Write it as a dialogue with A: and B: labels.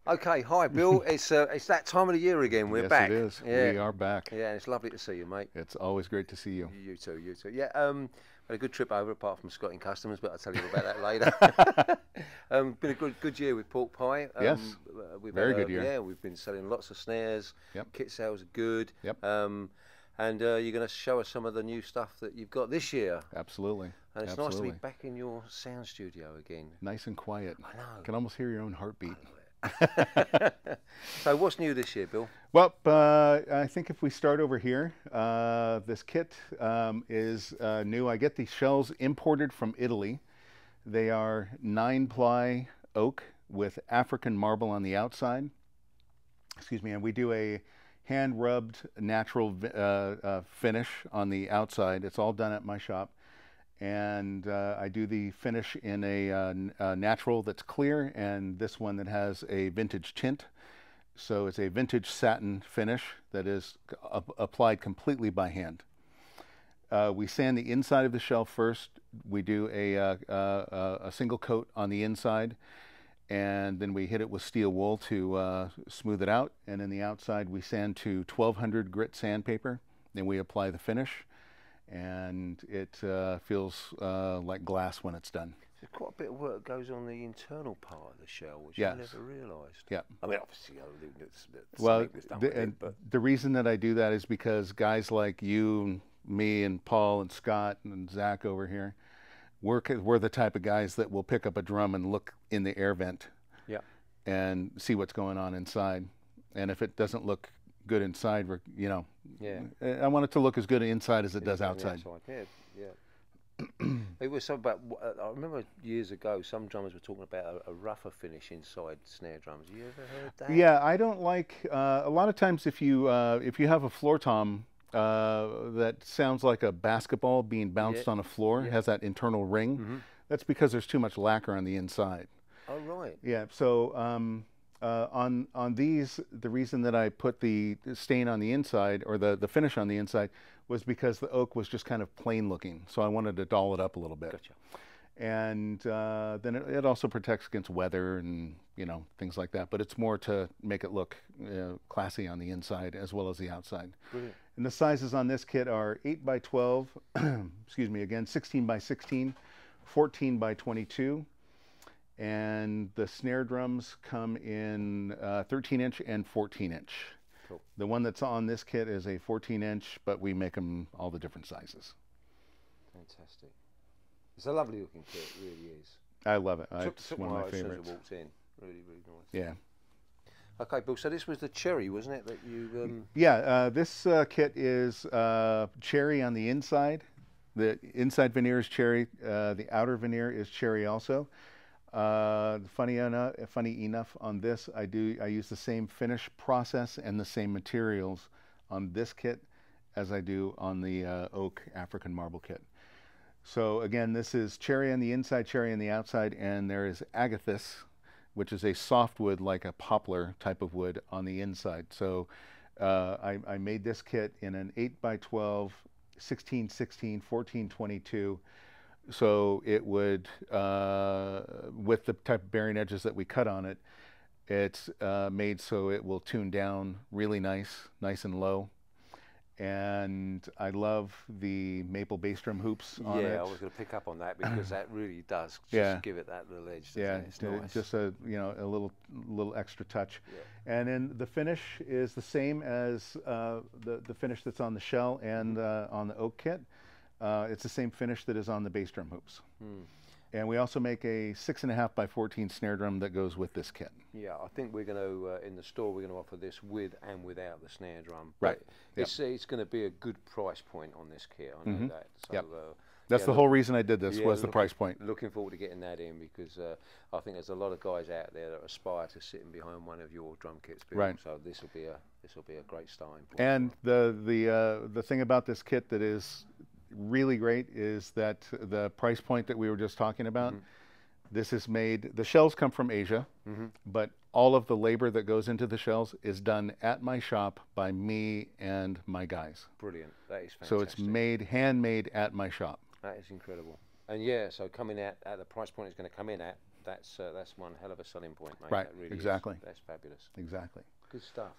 A: Okay, hi Bill. It's that time of the year again. We're
B: Yes,
A: back.
B: it is.
A: Yeah,
B: We are back.
A: yeah. It's lovely to see you, mate.
B: It's always great to see you.
A: You too, you too. Yeah. Had a good trip over, apart from Scotting Customs, but I'll tell you about that later. Been a good year with Pork Pie.
B: Yes,
A: We've
B: very
A: had
B: good year.
A: Yeah, we've been selling lots of snares.
B: Yep.
A: Kit sales are good.
B: Yep.
A: And you're going to show us some of the new stuff that you've got this year.
B: Absolutely.
A: And it's nice to
B: Absolutely.
A: be back in your sound studio again.
B: Nice and quiet.
A: I know.
B: Can almost hear your own heartbeat.
A: So what's new this year, Bill?
B: Well, I think if we start over here, this kit is new. I get these shells imported from Italy. They are 9-ply oak with African marble on the outside. Excuse me, and we do a hand-rubbed natural finish on the outside. It's all done at my shop. And I do the finish in a natural that's clear, and this one that has a vintage tint. So it's a vintage satin finish that is applied completely by hand. We sand the inside of the shell first. We do a single coat on the inside, and then we hit it with steel wool to smooth it out. And in the outside, we sand to 1200 grit sandpaper. Then we apply the finish, and it feels like glass when it's done.
A: There's quite a bit of work goes on the internal part of the shell, which
B: Yes.
A: I never realised.
B: Yeah.
A: I mean, obviously,
B: Well,
A: done with it, but
B: the reason that I do that is because guys like you, me, and Paul, and Scott, and Zach over here, we're the type of guys that will pick up a drum and look in the air vent,
A: yeah,
B: and see what's going on inside. And if it doesn't look good inside,
A: yeah,
B: I want it to look as good inside as it does
A: on the
B: outside.
A: Yeah, yeah. It was something about. I remember years ago, some drummers were talking about a rougher finish inside snare drums. You ever heard that?
B: Yeah, I don't like a lot of times if you have a floor tom that sounds like a basketball being bounced on a floor, has that internal ring. That's because there's too much lacquer on the inside.
A: Oh right.
B: Yeah. So on these, the reason that I put the stain on the inside, or the finish on the inside, was because the oak was just kind of plain looking. So I wanted to doll it up a little bit.
A: Gotcha.
B: And then it also protects against weather and things like that. But it's more to make it look classy on the inside as well as the outside.
A: Brilliant.
B: And the sizes on this kit are 8 by 12, excuse me, again 16 by 16, 14 by 22. And the snare drums come in 13-inch and 14-inch.
A: Cool.
B: The one that's on this kit is a 14-inch, but we make them all the different sizes.
A: Fantastic. It's a lovely looking kit, it really is.
B: I love it. It's
A: Took
B: one of
A: my
B: my
A: eye as soon as
B: favorites.
A: I walked in. Really, really nice.
B: Yeah.
A: Okay, Bill. So this was the cherry, wasn't it? That you.
B: Yeah. This kit is cherry on the inside. The inside veneer is cherry. The outer veneer is cherry also. Funny enough, on this I use the same finish process and the same materials on this kit as I do on the oak African marble kit. So again, this is cherry on the inside, cherry on the outside, and there is agathis, which is a softwood like a poplar type of wood on the inside. So I made this kit in an 8 by 12, 16, 16, 14, 22. So it would, with the type of bearing edges that we cut on it, it's made so it will tune down really nice and low. And I love the maple bass drum hoops on it.
A: Yeah, I was going to pick up on that because that really does just give it that little edge.
B: Yeah,
A: It's nice.
B: just a little extra touch.
A: Yeah.
B: And then the finish is the same as the finish that's on the shell and on the oak kit. It's the same finish that is on the bass drum hoops. And we also make a 6.5 by 14 snare drum that goes with this kit.
A: Yeah, I think we're going to, in the store, we're going to offer this with and without the snare drum.
B: Right.
A: But it's going to be a good price point on this kit, I know that. So,
B: That's the whole reason I did this, was the price point.
A: Looking forward to getting that in because I think there's a lot of guys out there that aspire to sitting behind one of your drum kits, Bill.
B: Right.
A: So this will be a great starting point.
B: And the thing about this kit that is really great is that the price point that we were just talking about, this is made, the shells come from Asia, but all of the labor that goes into the shells is done at my shop by me and my guys.
A: Brilliant. That is fantastic.
B: So it's handmade at my shop.
A: That is incredible. And yeah, so coming out at the price point it's going to come in at, that's one hell of a selling point, mate.
B: Right,
A: That really
B: exactly.
A: is. That's fabulous.
B: Exactly.
A: Good stuff.